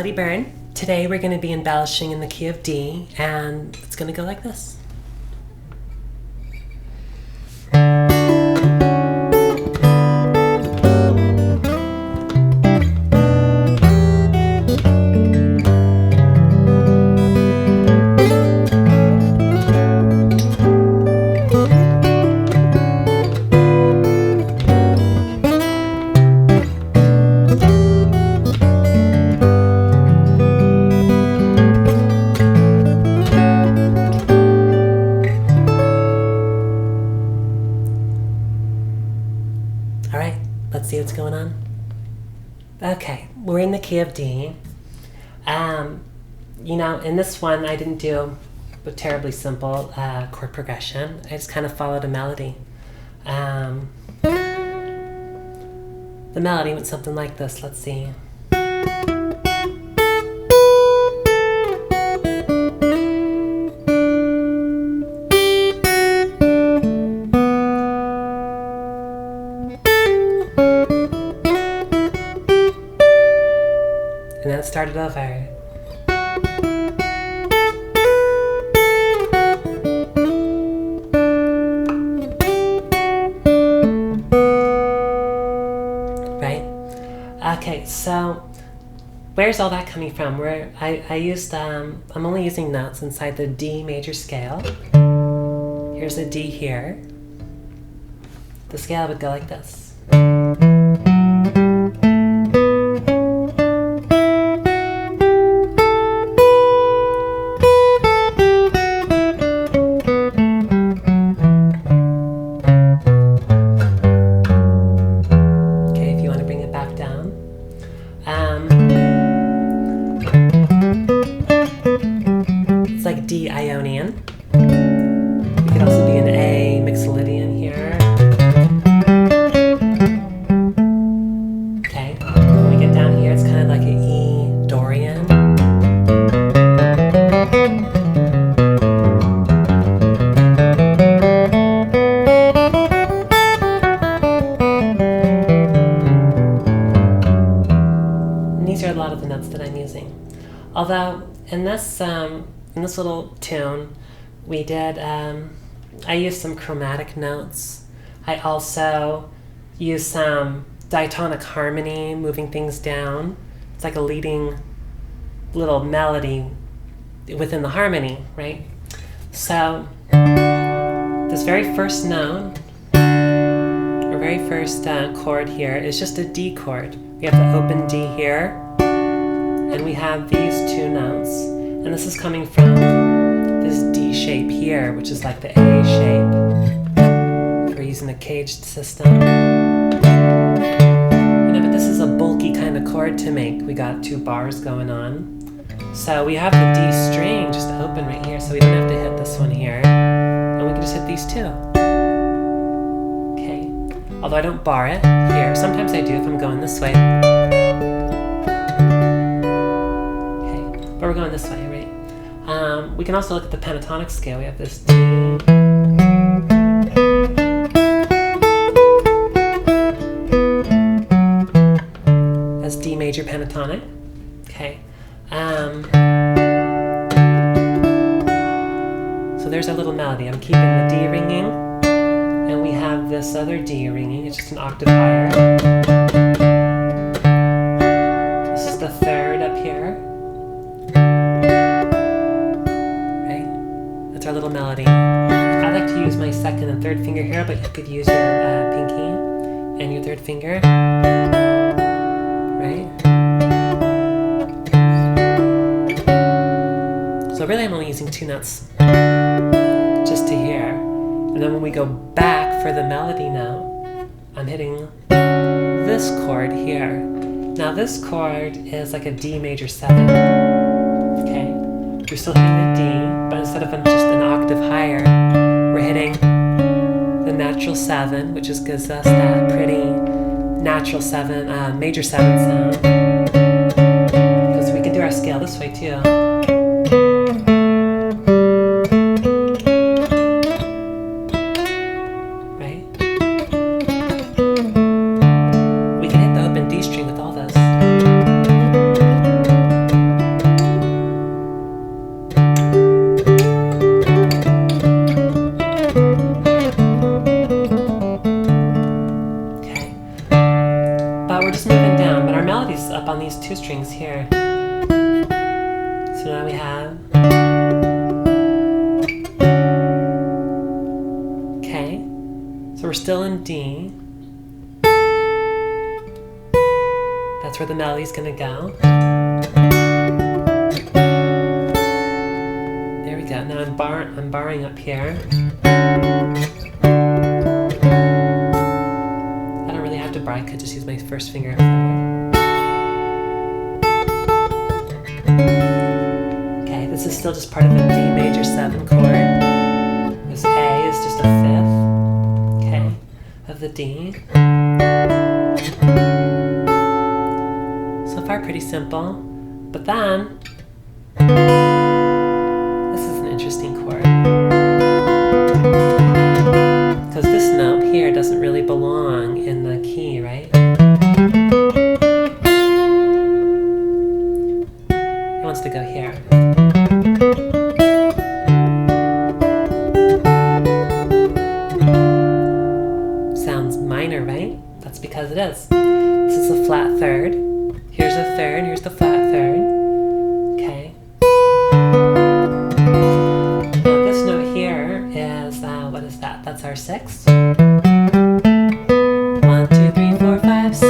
Melody Byrne. Today we're going to be embellishing in the key of D, and it's going to go like this. Alright, let's see what's going on. Okay, we're in the key of D. In this one I didn't do a terribly simple chord progression. I just kind of followed a melody. The melody went something like this. Let's see. And then it started over. Right? Okay, so where's all that coming from? I used, I'm only using notes inside the D major scale. Here's a D here. The scale would go like this. It's like D Ionian. It could also be an A Mixolydian here. Okay, when we get down here, it's kind of like an E Dorian. And these are a lot of the notes that I'm using. Although in this little tune, we did, I used some chromatic notes. I also used some diatonic harmony, moving things down. It's like a leading little melody within the harmony, right? So this very first note, or very first chord here, is just a D chord. We have the open D here, and we have these two notes. And this is coming from this D shape here, which is like the A shape. If we're using a caged system. But this is a bulky kind of chord to make. We got two bars going on. So we have the D string just open right here, so we don't have to hit this one here. And we can just hit these two. Okay. Although I don't bar it here. Sometimes I do if I'm going this way. But we're going this way, right? We can also look at the pentatonic scale. We have this D. That's D major pentatonic. Okay. So there's our little melody. I'm keeping the D ringing. And we have this other D ringing. It's just an octave higher. This is the third up here. Our little melody. I like to use my second and third finger here, but you could use your pinky and your third finger, right? So really I'm only using two notes just to hear. And then when we go back for the melody note, I'm hitting this chord here. Now this chord is like a D major 7. Okay? We're still hitting the D, but instead of just an octave higher, we're hitting the natural 7, which just gives us that pretty natural 7, major 7 sound. Because we can do our scale this way too. Right? We can hit the open D string with all this. up on these two strings here. So now we have, okay, so we're still in D. That's where the melody's gonna go. There we go. Now I'm barring up here. I don't really have to bar, I could just use my first finger up there. Okay, this is still just part of a D major 7 chord. This A is just a 5th, okay, of the D. So far pretty simple, but then this is an interesting chord, because this note here doesn't really belong in the key, right? It wants to go here. Sounds minor, right? That's because it is. This is a flat third. Here's a third, here's the flat third. Okay. Now this note here is, what is that? That's our 6th. 1, 2, 3, 4, 5, 6.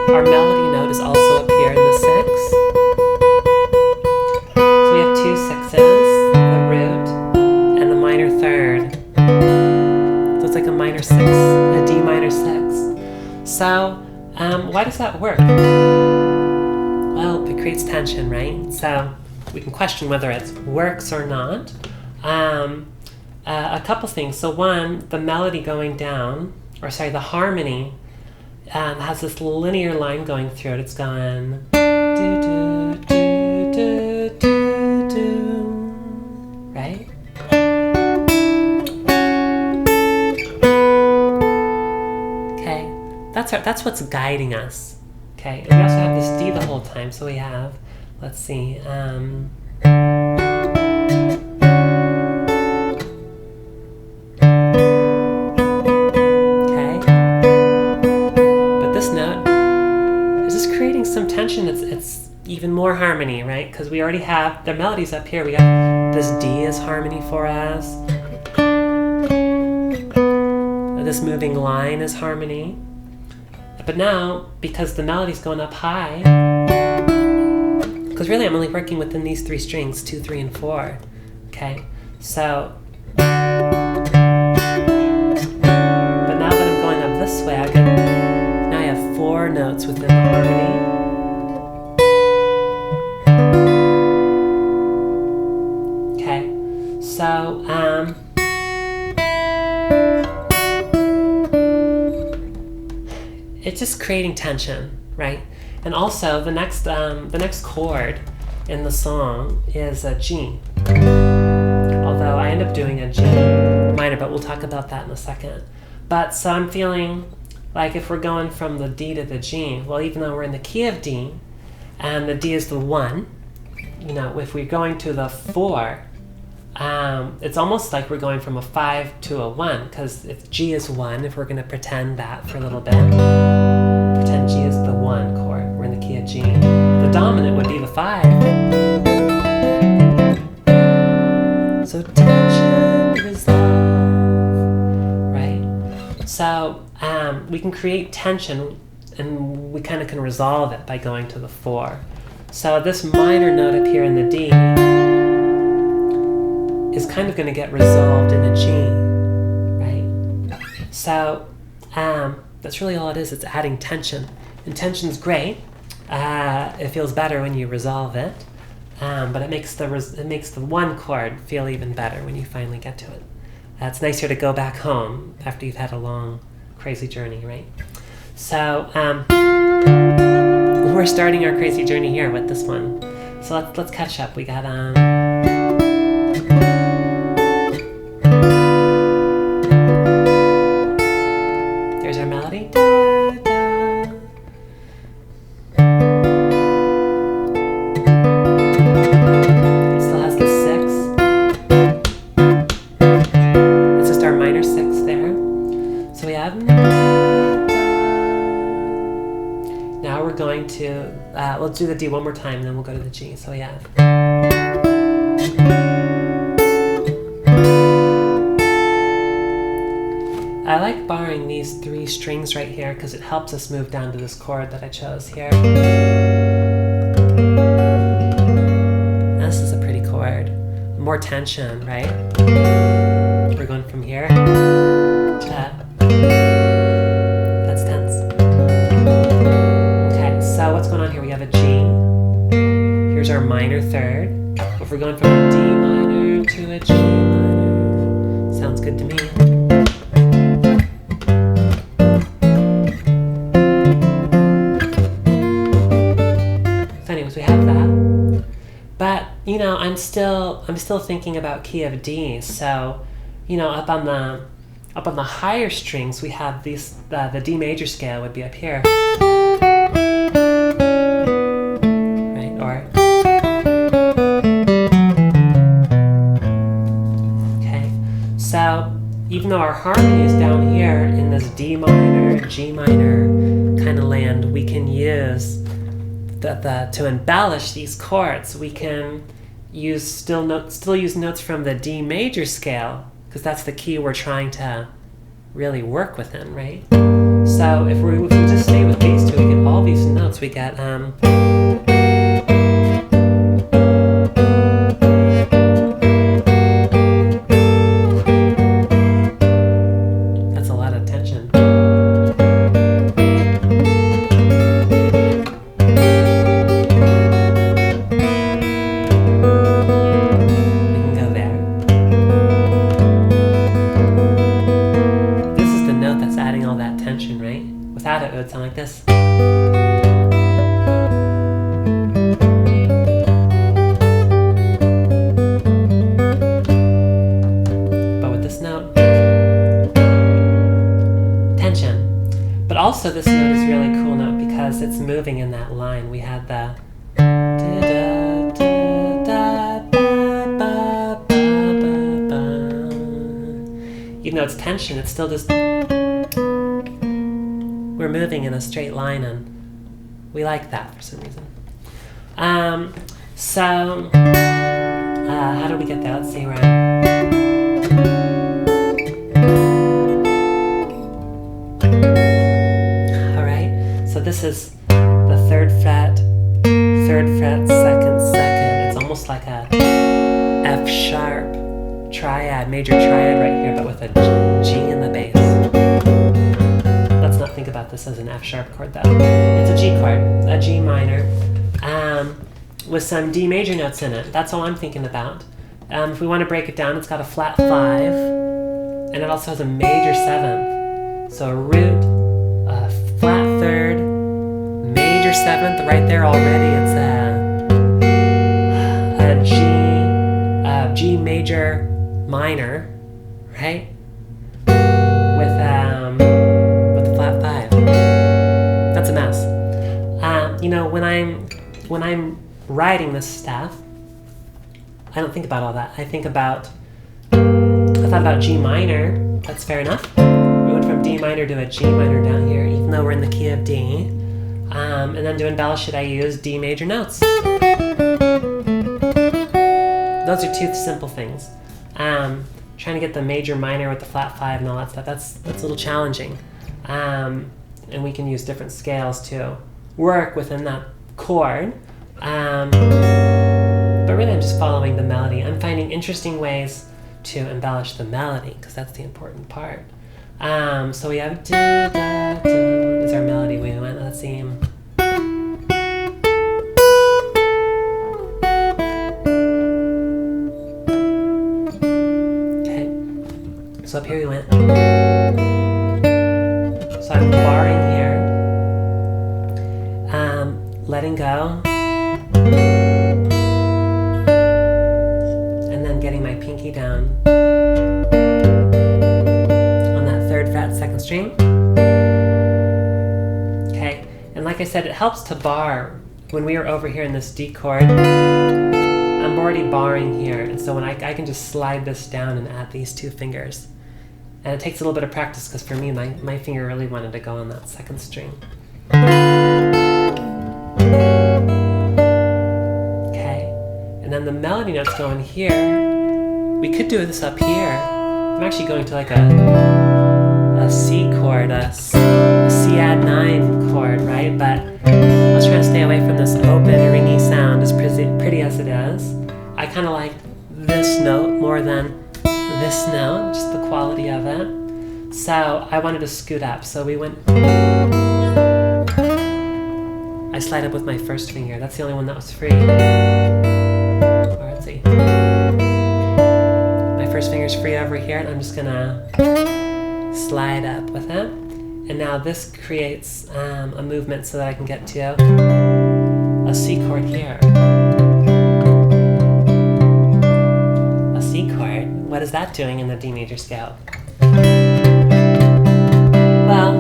Our melody note is also up here in the 6th. So we have 2 6s, the root, and the minor third. So it's like a minor 6, a D minor 6. So, why does that work? Well, it creates tension, right? So we can question whether it works or not. A couple things. So one, the melody going down, or sorry, the harmony has this linear line going through it. It's going do do do do do do, right? Okay, that's what's guiding us. Okay, and we also have this D the whole time. So we have, let's see. Some tension, it's even more harmony, right? Because we already have the melodies up here. We got this D as harmony for us. This moving line is harmony. But now, because the melody's going up high, because really I'm only working within these 3 strings, 2, 3, and 4. Okay, so, but now that I'm going up this way, now I have 4 notes within the harmony. So, it's just creating tension, right? And also, the next chord in the song is a G. Although I end up doing a G minor, but we'll talk about that in a second. But so I'm feeling like if we're going from the D to the G, well, even though we're in the key of D, and the D is the 1, you know, if we're going to the 4, it's almost like we're going from a 5 to a 1, because if G is 1, if we're going to pretend that for a little bit, pretend G is the 1 chord, we're in the key of G, the dominant would be the 5. So tension, resolve, right? So we can create tension, and we kind of can resolve it by going to the 4. So this minor note up here in the D is kind of going to get resolved in a G, right? So that's really all it is. It's adding tension, and tension's great. It feels better when you resolve it, but it makes the 1 chord feel even better when you finally get to it. It's nicer to go back home after you've had a long, crazy journey, right? So we're starting our crazy journey here with this one. So let's catch up. We got there's our melody. Da, da. It still has the 6. It's just our minor 6 there. So we have. Now we're we're going to, we'll do the D one more time and then we'll go to the G. So yeah. I like borrowing these 3 strings right here because it helps us move down to this chord that I chose here. This is a pretty chord. More tension, right? We're going from here to... That's tense. Okay, so what's going on here? We have a G. Here's our minor third. If we're going from a D minor to a G minor, sounds good to me. We have that, but you know, I'm still thinking about key of D. So, you know, up on the higher strings, we have these. The D major scale would be up here, right? Or okay. So even though our harmony is down here in this D minor, G minor kind of land, we can use. To embellish these chords, we can use still use notes from the D major scale because that's the key we're trying to really work within, right? So if we just stay with these two, we get all these notes. We get that's a lot of tension. Without it, it would sound like this. But with this note, tension. But also this note is a really cool note because it's moving in that line. We had the even though it's tension, it's still just we're moving in a straight line, and we like that for some reason. So how do we get there? Let's see where all right, so this is the 3rd fret, 2nd, 2nd. It's almost like a F sharp triad, major triad right here, but with a G in the bass. Let's not think about this as an F sharp chord though. It's a G chord, a G minor, with some D major notes in it. That's all I'm thinking about. If we want to break it down, it's got a flat 5, and it also has a major 7th. So a root, a flat 3rd, major 7th, right there already. It's a G major minor, right? With the flat 5. That's a mess. You know, when I'm writing this stuff, I don't think about all that. I thought about G minor. That's fair enough. We went from D minor to a G minor down here, even though we're in the key of D. And then to embellish it, I use D major notes. Those are 2 simple things. Trying to get the major minor with the flat 5 and all that stuff, that's a little challenging. And we can use different scales to work within that chord. But really I'm just following the melody. I'm finding interesting ways to embellish the melody, because that's the important part. So we have da, da, da, is our melody. We went, let's see. Okay, so up here we went. So I'm barring here, letting go, and then getting my pinky down on that 3rd fret 2nd string. Okay, and like I said, it helps to bar. When we are over here in this D chord, I'm already barring here, and so when I can just slide this down and add these 2 fingers. And it takes a little bit of practice, because for me, my finger really wanted to go on that 2nd string. then the melody notes go in here. We could do this up here. I'm actually going to like a C chord, a C add 9 chord, right? But I was trying to stay away from this open, ringy sound, as pretty as it is. I kind of like this note more than this note, just the quality of it. So I wanted to scoot up, so we went... I slide up with my first finger. That's the only one that was free. Or let's see. My first finger's free over here, and I'm just gonna slide up with it. And now this creates a movement so that I can get to a C chord here. A C chord. What is that doing in the D major scale? Well,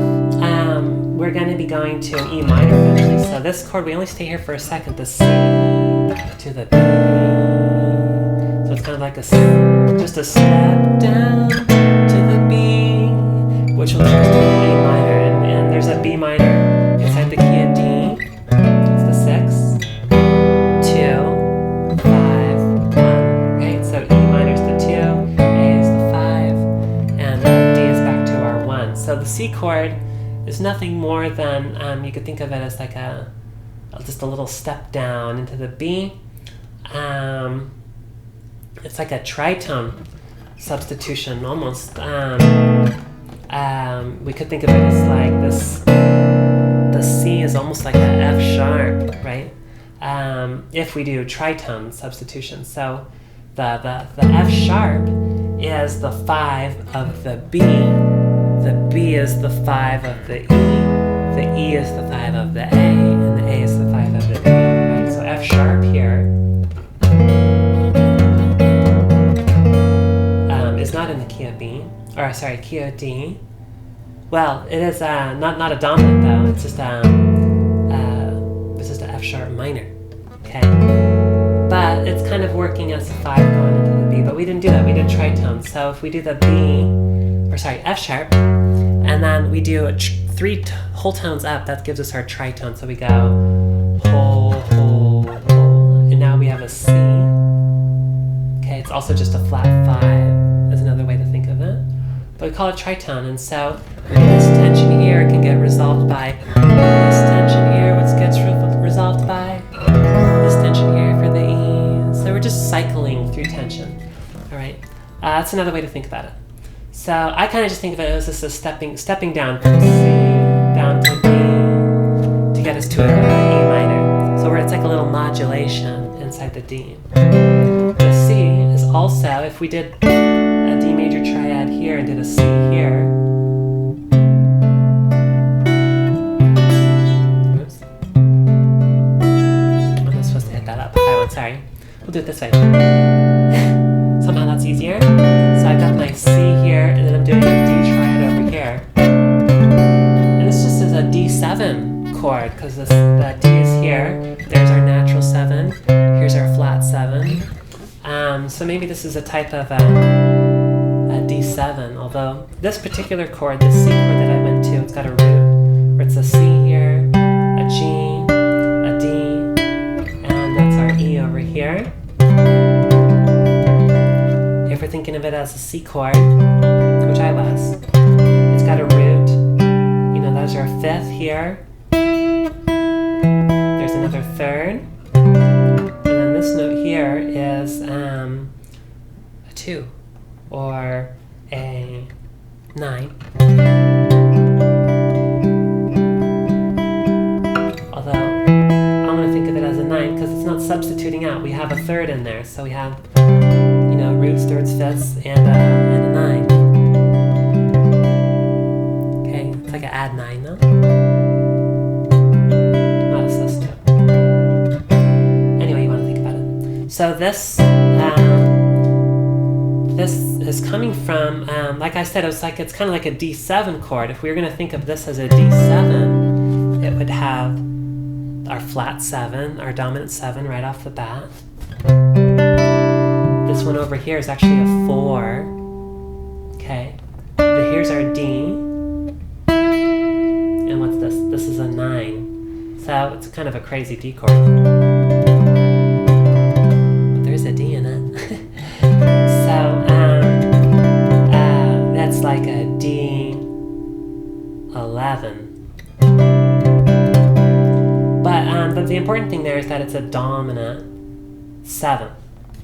we're going to be going to an E minor eventually. So this chord, we only stay here for a second. The C to the B. So it's kind of like just a step down to the B, which will turn to an E minor. And there's a B minor inside the key of D. It's the 6, 2, 5, 1. Right? So E minor is the 2, A is the 5, and D is back to our 1. So the C chord is nothing more than, you could think of it as like just a little step down into the B. It's like a tritone substitution almost. We could think of it as like this, the C is almost like an F sharp, right? If we do tritone substitution. So the F sharp is the 5 of the B. The B is the 5 of the E is the 5 of the A, and the A is the 5 of the D, right? So F sharp here is not in the key of B, or sorry, key of D. Well, it is not a dominant though, it's just a F sharp minor, okay? But it's kind of working as a 5 going into the B, but we didn't do that, we did tritone. So if we do the F sharp, and then we do 3 whole tones up, that gives us our tritone. So we go whole, whole, whole, and now we have a C. Okay, it's also just a flat 5, is another way to think of it. But we call it tritone, and so this tension here can get resolved by this tension here, which gets resolved by this tension here for the E. So we're just cycling through tension, all right? That's another way to think about it. So I kind of just think of it as just a stepping down from C down to B to get us to an E minor. So where it's like a little modulation inside the D. The C is also, if we did a D major triad here and did a C here. Oops. I'm not supposed to hit that up. High one, sorry. We'll do it this way. Somehow that's easier. So I've got my C here, and then I'm doing a D triad over here. And this just is a D7 chord, because the D is here. There's our natural 7. Here's our flat 7. So maybe this is a type of a D7, although this particular chord, the C chord that I went to, it's got a root, where it's a C here, a G, a D, and that's our E over here. If we're thinking of it as a C chord, which I was, it's got a root. You know, there's our 5th here. There's another 3rd. And then this note here is a 2 or a 9. Although I'm going to think of it as a 9 because it's not substituting out. We have a 3rd in there, so we have, you know, roots, 3rds, 5ths, and a 9. Okay, it's like an add 9 though. Not a sus2. Anyway, you want to think about it. So this is coming from, like I said, it's kind of like a D7 chord. If we were going to think of this as a D7, it would have our flat 7, our dominant 7 right off the bat. This one over here is actually a 4. Okay. Here's our D. And what's this? This is a 9. So it's kind of a crazy D chord. But there is 11. But the important thing there is that it's a dominant 7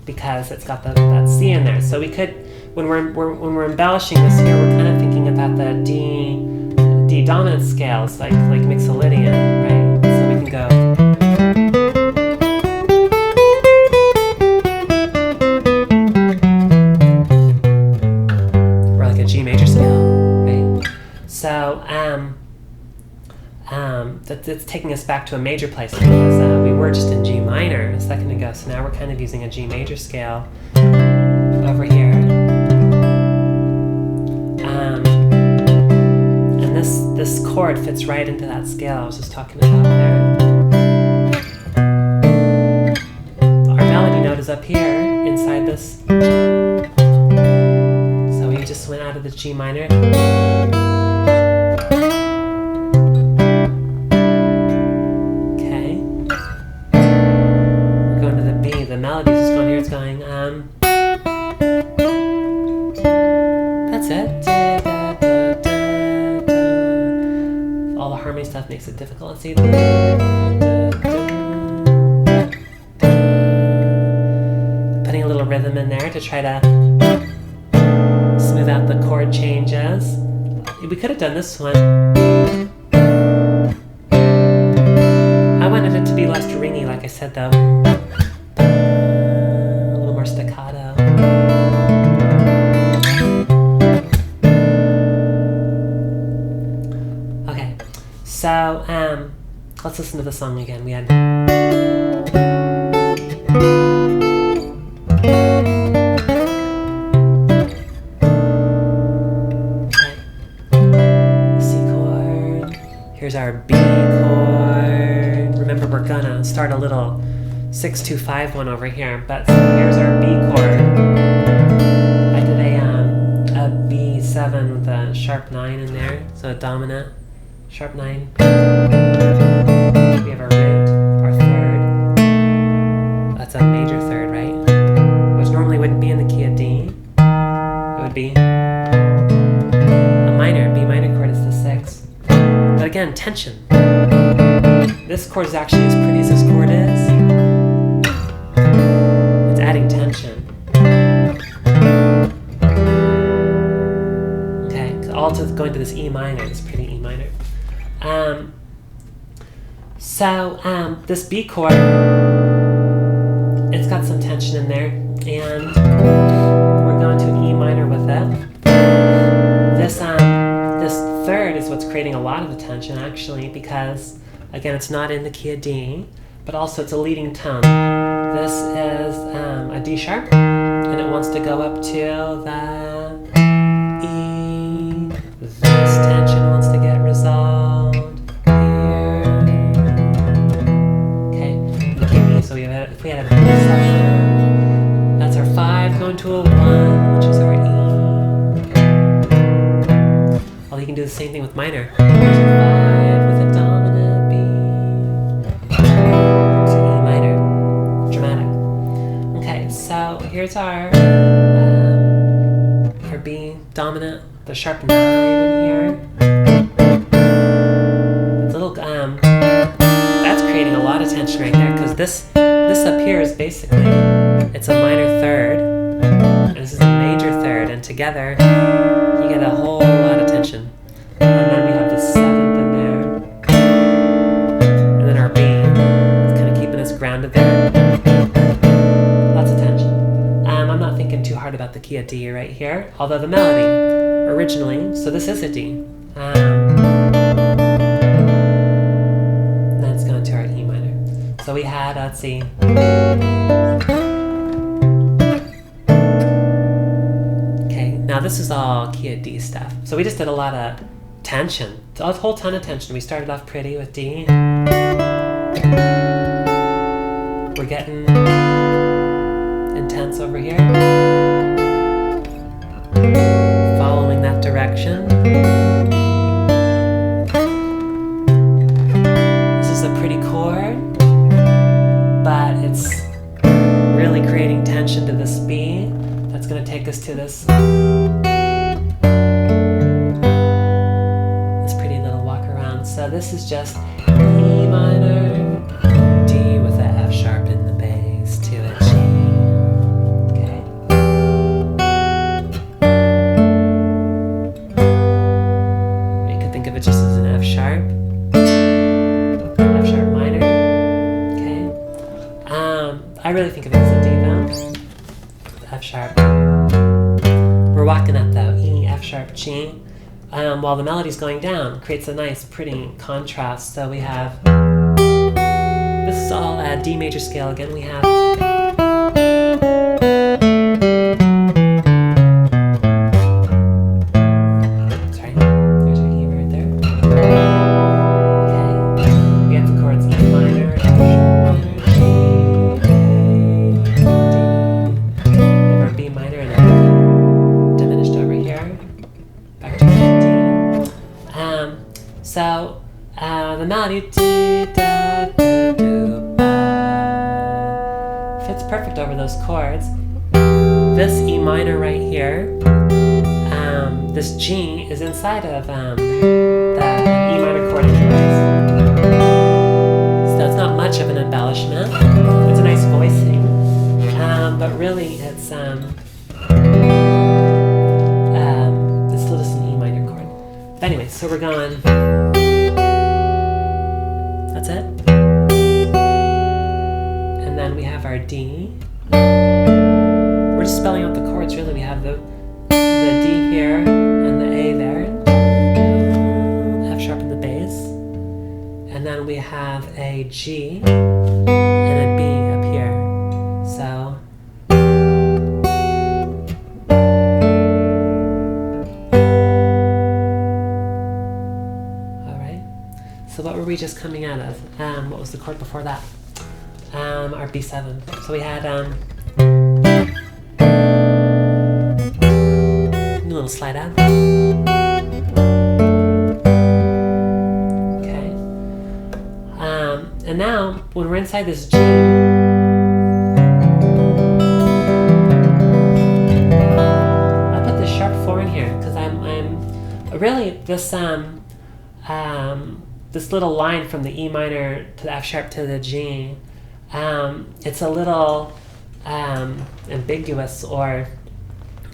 because it's got that C in there. So we could, when we're embellishing this here, we're kind of thinking about the D dominant scales, like Mixolydian, right? So we can go. Or like a G major scale, right? So that's taking us back to a major place because we were just in G minor a second ago. So now we're kind of using a G major scale over here. And this chord fits right into that scale I was just talking about there. Our melody note is up here inside this. So we just went out of the G minor. The melody is just going here, it's going, that's it. All the harmony stuff makes it difficult. Let's see. Putting a little rhythm in there to try to smooth out the chord changes. We could have done this one. I wanted it to be less ringy, like I said, though. Staccato. Okay, so let's listen to the song again. We had C chord. Here's our B chord. Remember, we're gonna start a little 6-2-5 one over here, but so here's our B chord. I did a B7 with a sharp 9 in there, so a dominant sharp 9. We have our root, our third. That's a major third, right? Which normally wouldn't be in the key of D. It would be a minor, B minor chord is the 6. But again, tension. This chord is actually as pretty as this chord is. Adding tension. Okay, all to going to this E minor, this pretty E minor. This B chord, it's got some tension in there, and we're going to an E minor with it. This third is what's creating a lot of the tension, actually, because again, it's not in the key of D, but also it's a leading tone. This is a D sharp, and it wants to go up to the E. This tension wants to get resolved here. Okay, the key of E, so if we had a B7, that's our 5 going to a 1, which is our E. Well, you can do the same thing with minor. There's a 5 with a dominant B. So here's our B dominant, the sharp 9 in here. It's a little, that's creating a lot of tension right there, because this up here is basically, it's a minor third, and this is a major third, and together you get a whole lot of tension. And then we have the 7th in there, and then our B, it's kind of keeping us grounded there. Thinking too hard about the key of D right here, although the melody originally, so this is a D. Then it's going to our E minor. So we had, let's see. Okay, now this is all key of D stuff. So we just did a lot of tension, a whole ton of tension. We started off pretty with D. We're getting intense over here. Following that direction. This is a pretty chord, but it's really creating tension to this B. That's going to take us to this pretty little So this is just E minor, D with a F sharp in the bass to a G. Okay. You could think of it just as an F sharp minor. Okay. I really think of it as a D though. F sharp. We're walking up though, E, F sharp, G. While the melody's going down, creates a nice, pretty contrast. So we have, this is all at D major scale again. We have, sorry, there's our E right there. Okay, we have the chords E minor, F sharp minor, G, A, D. We have our B minor and a diminished over here. Back to D. So the melody fits perfect over those chords. This E minor right here, this G is inside of the E minor chord anyways. So it's not much of an embellishment. It's a nice voicing, but really it's still just an E minor chord. But anyway, so we're going. That's it. And then we have our D. We're just spelling out the chords really. We have the D here and the A there. F sharp in the bass. And then we have a G and a B up here. So So what were we just coming out of? What was the chord before that? Our B7. So we had a little slide out. Okay. And now when we're inside this G, I put this sharp 4 in here because I'm really this little line from the E minor to the F sharp to the G, it's a little ambiguous, or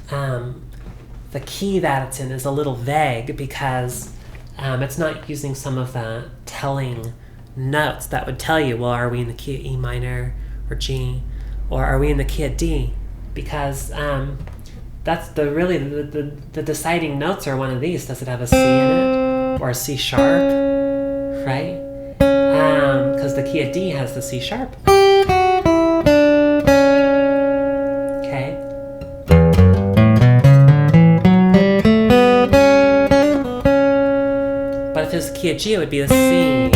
the key that it's in is a little vague because it's not using some of the telling notes that would tell you, well, are we in the key of E minor or G, or are we in the key of D? Because that's the deciding notes are one of these. Does it have a C in it or a C sharp? Right? Because the key of D has the C sharp. Okay. But if it was the key of G, it would be the C.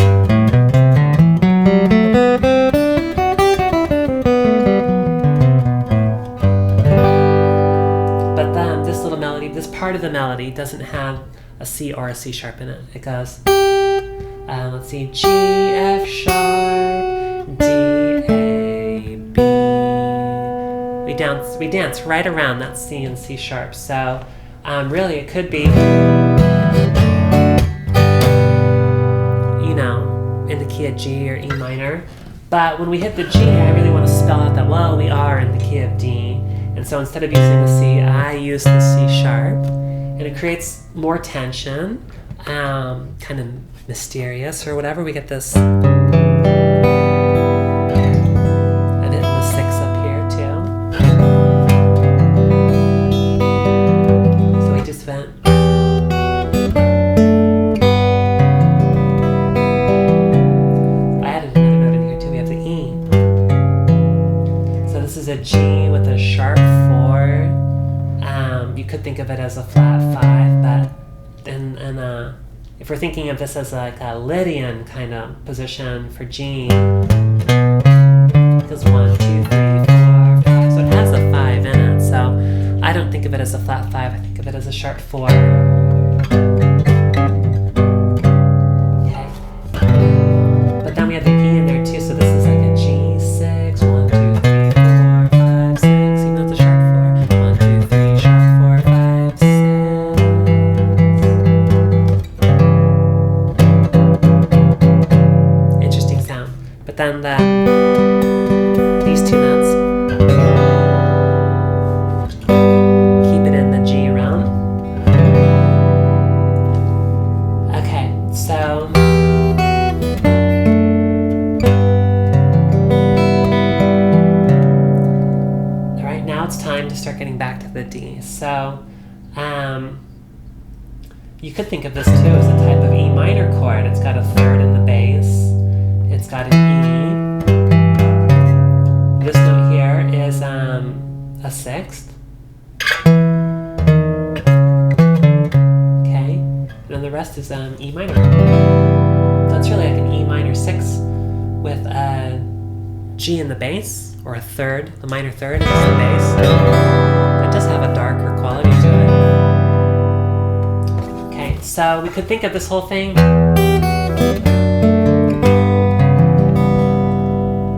But then this little melody, this part of the melody doesn't have a C or a C sharp in it. It goes, let's see, G, F sharp, D, A, B. We dance right around that C and C sharp. So really it could be, in the key of G or E minor. But when we hit the G, I really want to spell out that, well, we are in the key of D. And so instead of using the C, I use the C sharp. And it creates more tension, kind of mysterious or whatever. We get this, I'm hitting the 6 up here too. So we just went. I added another note in here too. We have the E. So this is a G with a sharp 4. You could think of it as a flat 5, but if we're thinking of this as like a Lydian kind of position for G, because 1, 2, 3, 4, 5, so it has a 5 in it. So I don't think of it as a flat 5. I think of it as a sharp 4. Okay. But then we have the E in there too. So this is like a G6. 1, 2, 3, 4, 5, 6. Even though it's a sharp 4. 1, 2, 3, sharp 4, 5, 6. then these two notes, keep it in the G realm. Okay, so all right, now it's time to start getting back to the D. So you could think of this too as a type of E minor chord. It's got a third in the bass. It's got an E. This note here is a sixth. Okay, and then the rest is E minor. So it's really like an E minor six with a G in the bass, or a third, the minor third in the bass. It does have a darker quality to it. So we could think of this whole thing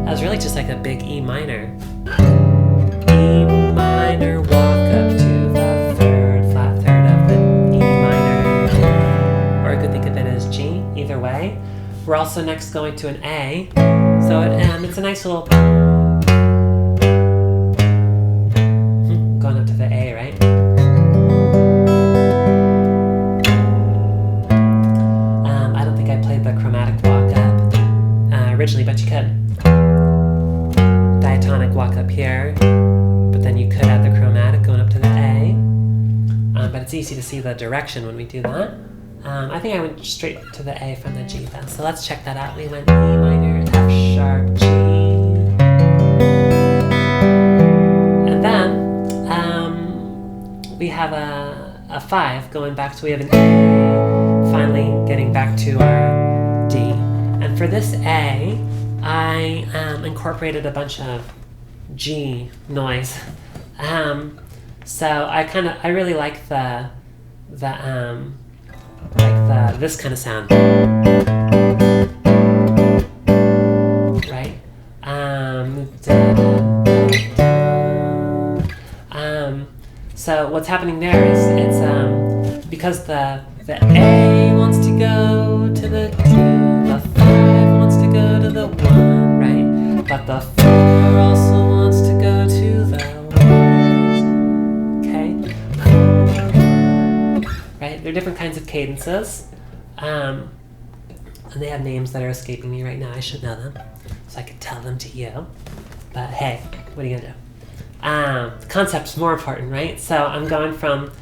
as really just like a big E minor. E minor, walk up to the third, flat third of the E minor. Or I could think of it as G, either way. We're also next going to an A. So it's a nice little going up to the A, right? Originally, but you could. Diatonic walk up here, but then you could add the chromatic going up to the A. But it's easy to see the direction when we do that. I think I went straight to the A from the G then. So let's check that out. We went E minor, F sharp, G. And then we have a 5 going back, so we have an A, finally getting back to our D. And for this A, I incorporated a bunch of G noise. So I really like this kind of sound, right? So what's happening there is it's because the A wants to go to the D, the 5 wants to go to the 1, right? But the 4 also wants to go to the 1. Okay? Right? They're different kinds of cadences. And they have names that are escaping me right now. I should know them, so I could tell them to you. But hey, what are you gonna do? The concept's more important, right? So I'm going from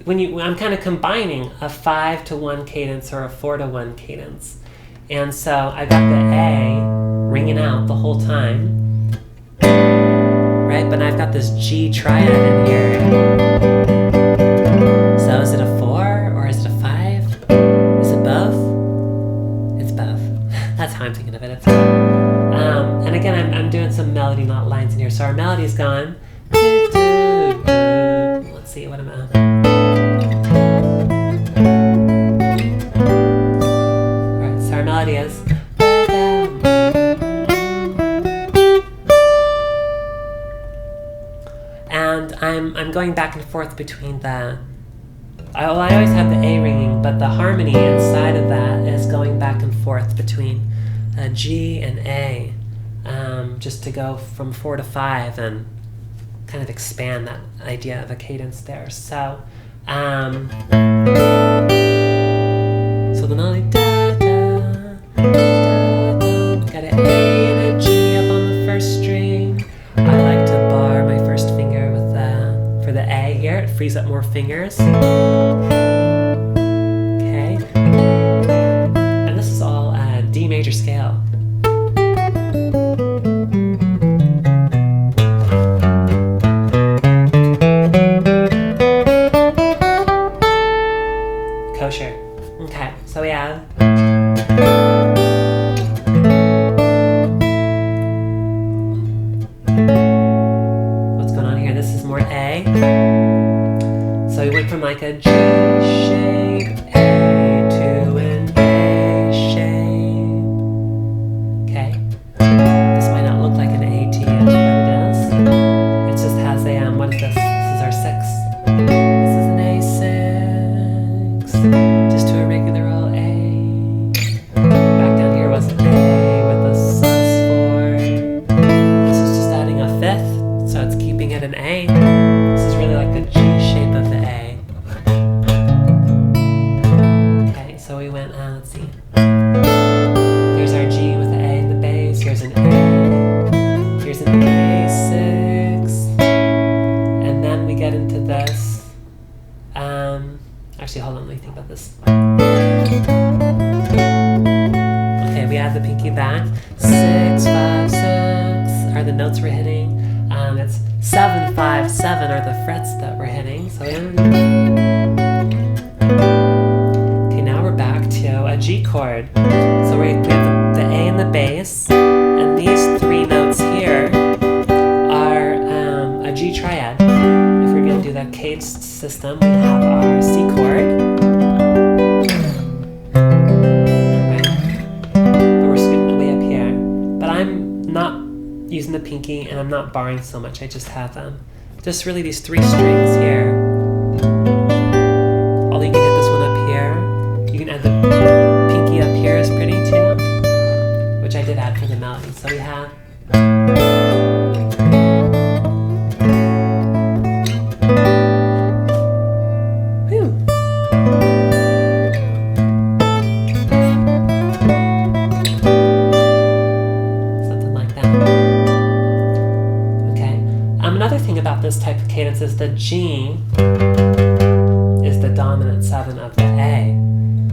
I'm kind of combining a 5 to 1 cadence or a 4 to 1 cadence. And so I got the A ringing out the whole time, right? But I've got this G triad in here. So is it a 4 or is it a 5? Is it both? It's both. That's how I'm thinking of it. It's both. And again, I'm doing some melody, not lines in here. So our melody's gone. Let's see, what am I? Melody is, and I'm going back and forth between I always have the A ringing, but the harmony inside of that is going back and forth between G and A, just to go from 4 to 5 and kind of expand that idea of a cadence there. So so the melody got an A and a G up on the first string. I like to bar my first finger with for the A here. It frees up more fingers. Okay. And this is all D major scale. Kosher. Okay, so we have from like a G shape A to an A shape. Okay, this might not look like an A to you, but it is. It just has a what is this? This is our 6. This is an A6, just to a regular old A. Back down here was an A with a sus4. let's see. There's our G with the A in the bass. Here's an A. Here's an A6. And then we get into this. Actually, hold on, let me think about this. Okay, we add the pinky back. 6, 5, 6 are the notes we're hitting. It's 7, 5, 7 are the frets that we're hitting. So okay, now we're back to a G chord. So we have the A in the bass, and these 3 notes here are a G triad. If we're going to do that cadence system, we have our C chord. Right? But we're scooting way up here. But I'm not using the pinky, and I'm not barring so much. I just have just really these 3 strings here. Although you can hit this one up here. You can add the pinky up here is pretty too, which I did add for the melody. So we have this type of cadence is the G is the dominant 7 of the A.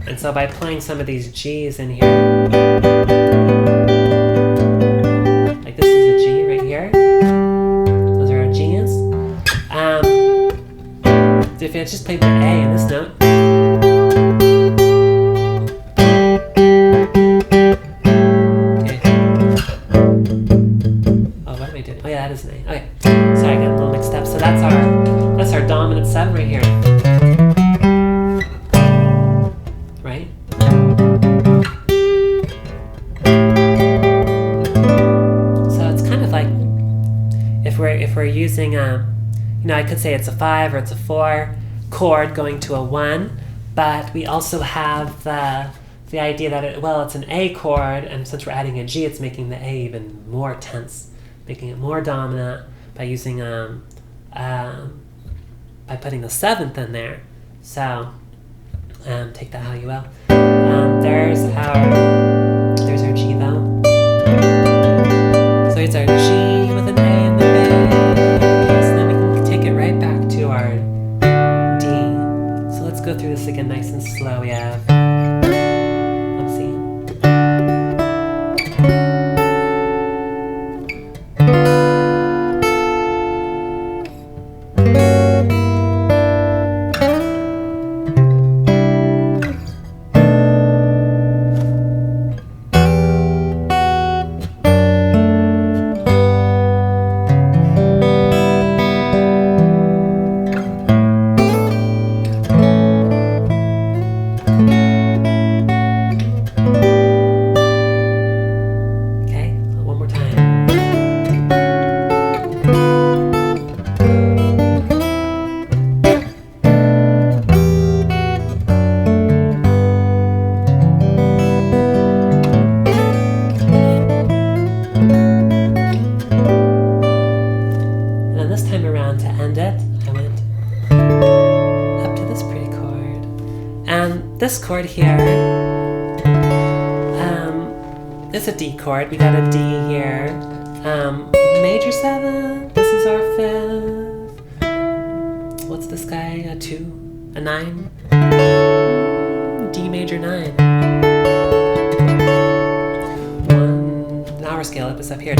And so by playing some of these G's in here, like this is a G right here, those are our G's. So if I just played the A in this note, okay. Oh, what am I doing? Oh yeah, that is an A. Okay. Sorry, I got a little mixed up. So that's our dominant 7 right here. Right? So it's kind of like if we're using I could say it's a 5 or it's a 4 chord going to a 1, but we also have the idea that it's an A chord, and since we're adding a G, it's making the A even more tense, making it more dominant. By using by putting the 7th in there. So take that how you will. There's our G though. So it's our G with an A in the bass. And then we can take it right back to our D. So let's go through this again nice and slow. We have, let's see. This chord here is a D chord. We got a D here. Major 7. This is our 5th. What's this guy? A 2? A 9? D major 9. 1. Now our scale up is up here.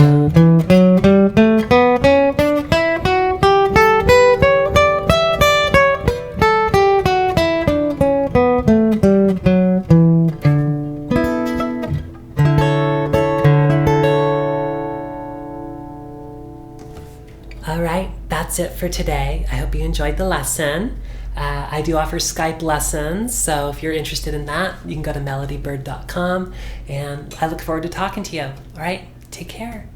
Alright, that's it for today. I hope you enjoyed the lesson. I do offer Skype lessons, so if you're interested in that, you can go to melodybird.com, and I look forward to talking to you. Alright, take care.